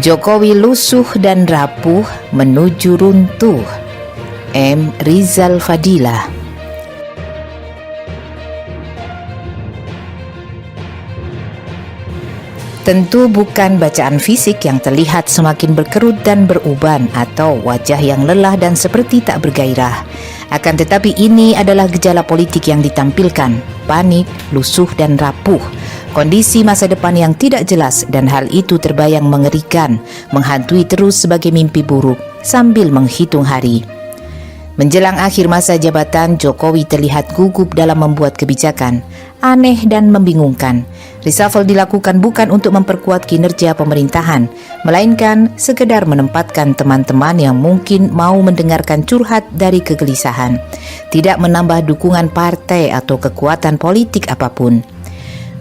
Jokowi lusuh dan rapuh menuju runtuh. M. Rizal Fadila. Tentu bukan bacaan fisik yang terlihat semakin berkerut dan beruban atau wajah yang lelah dan seperti tak bergairah. Akan tetapi ini adalah gejala politik yang ditampilkan, panik, lusuh dan rapuh. Kondisi masa depan yang tidak jelas dan hal itu terbayang mengerikan, menghantui terus sebagai mimpi buruk sambil menghitung hari. Menjelang akhir masa jabatan, Jokowi terlihat gugup dalam membuat kebijakan, aneh dan membingungkan. Reshuffle dilakukan bukan untuk memperkuat kinerja pemerintahan, melainkan sekedar menempatkan teman-teman yang mungkin mau mendengarkan curhat dari kegelisahan, tidak menambah dukungan partai atau kekuatan politik apapun.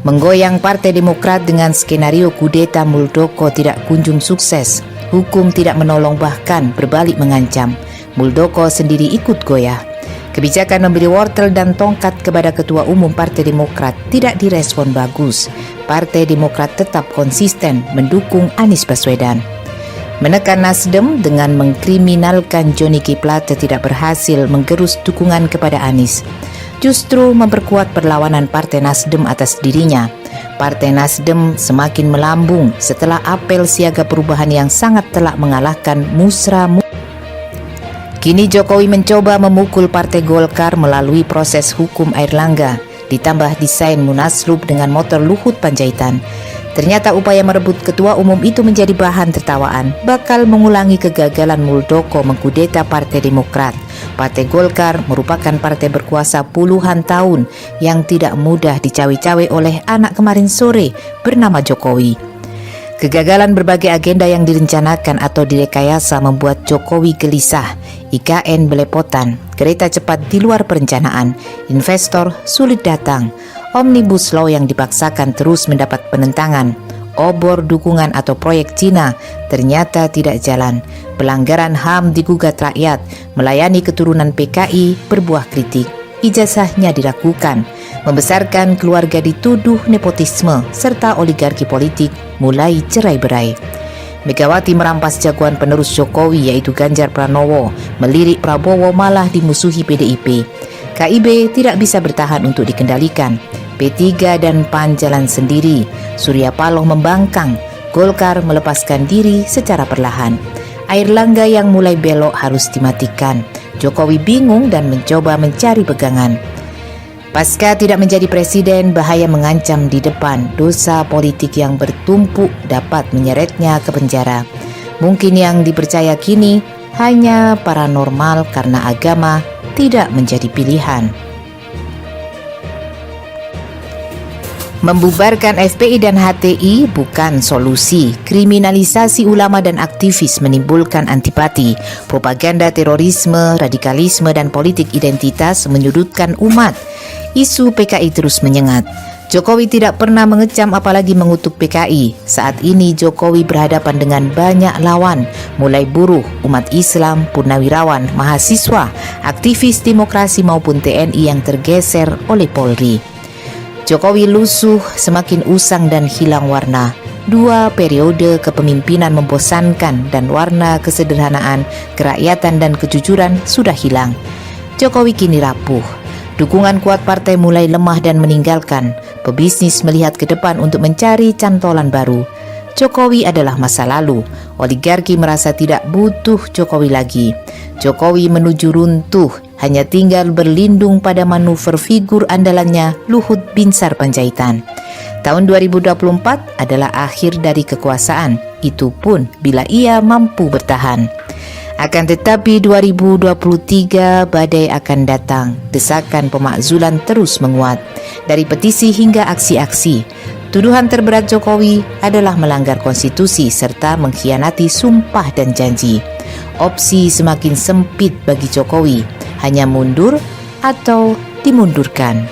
Menggoyang Partai Demokrat dengan skenario kudeta Muldoko tidak kunjung sukses. Hukum tidak menolong, bahkan berbalik mengancam. Muldoko sendiri ikut goyah. Kebijakan memberi wortel dan tongkat kepada Ketua Umum Partai Demokrat tidak direspon bagus. Partai Demokrat tetap konsisten mendukung Anies Baswedan. Menekan Nasdem dengan mengkriminalkan Johnny G. Plate tidak berhasil menggerus dukungan kepada Anies. Justru memperkuat perlawanan Partai Nasdem atas dirinya. Partai Nasdem semakin melambung setelah apel siaga perubahan yang sangat telak mengalahkan musra. Kini Jokowi mencoba memukul Partai Golkar melalui proses hukum Airlangga, ditambah desain Munaslup dengan motor Luhut Panjaitan. Ternyata upaya merebut ketua umum itu menjadi bahan tertawaan, bakal mengulangi kegagalan Muldoko mengkudeta Partai Demokrat. Partai Golkar merupakan partai berkuasa puluhan tahun yang tidak mudah dicawi-cawi oleh anak kemarin sore bernama Jokowi. Kegagalan berbagai agenda yang direncanakan atau direkayasa membuat Jokowi gelisah. IKN belepotan, kereta cepat di luar perencanaan, investor sulit datang, Omnibus Law yang dipaksakan terus mendapat penentangan, obor dukungan atau proyek Cina ternyata tidak jalan, pelanggaran HAM digugat rakyat, melayani keturunan PKI berbuah kritik, ijazahnya diragukan, membesarkan keluarga dituduh nepotisme, serta oligarki politik mulai cerai-berai. Megawati merampas jagoan penerus Jokowi yaitu Ganjar Pranowo, melirik Prabowo malah dimusuhi PDIP. KIB tidak bisa bertahan untuk dikendalikan. P3 dan PAN jalan sendiri. Surya Paloh membangkang. Golkar melepaskan diri secara perlahan. Airlangga yang mulai belok harus dimatikan. Jokowi bingung dan mencoba mencari pegangan. Pasca tidak menjadi presiden, bahaya mengancam di depan. Dosa politik yang bertumpuk dapat menyeretnya ke penjara. Mungkin yang dipercaya kini hanya paranormal karena agama tidak menjadi pilihan. Membubarkan FPI dan HTI bukan solusi. Kriminalisasi ulama dan aktivis menimbulkan antipati. Propaganda terorisme, radikalisme, dan politik identitas menyudutkan umat. Isu PKI terus menyengat. Jokowi tidak pernah mengecam apalagi mengutuk PKI. Saat ini Jokowi berhadapan dengan banyak lawan, mulai buruh, umat Islam, purnawirawan, mahasiswa, aktivis demokrasi maupun TNI yang tergeser oleh Polri. Jokowi lusuh, semakin usang dan hilang warna. 2 periode kepemimpinan membosankan dan warna kesederhanaan, kerakyatan dan kejujuran sudah hilang. Jokowi kini rapuh. Dukungan kuat partai mulai lemah dan meninggalkan. Pebisnis melihat ke depan untuk mencari cantolan baru. Jokowi adalah masa lalu. Oligarki merasa tidak butuh Jokowi lagi. Jokowi menuju runtuh, hanya tinggal berlindung pada manuver figur andalannya Luhut Binsar Panjaitan. Tahun 2024 adalah akhir dari kekuasaan, itu pun bila ia mampu bertahan. Akan tetapi 2023 badai akan datang. Desakan pemakzulan terus menguat. Dari petisi hingga aksi-aksi. Tuduhan terberat Jokowi adalah melanggar konstitusi serta mengkhianati sumpah dan janji. Opsi semakin sempit bagi Jokowi, hanya mundur atau dimundurkan.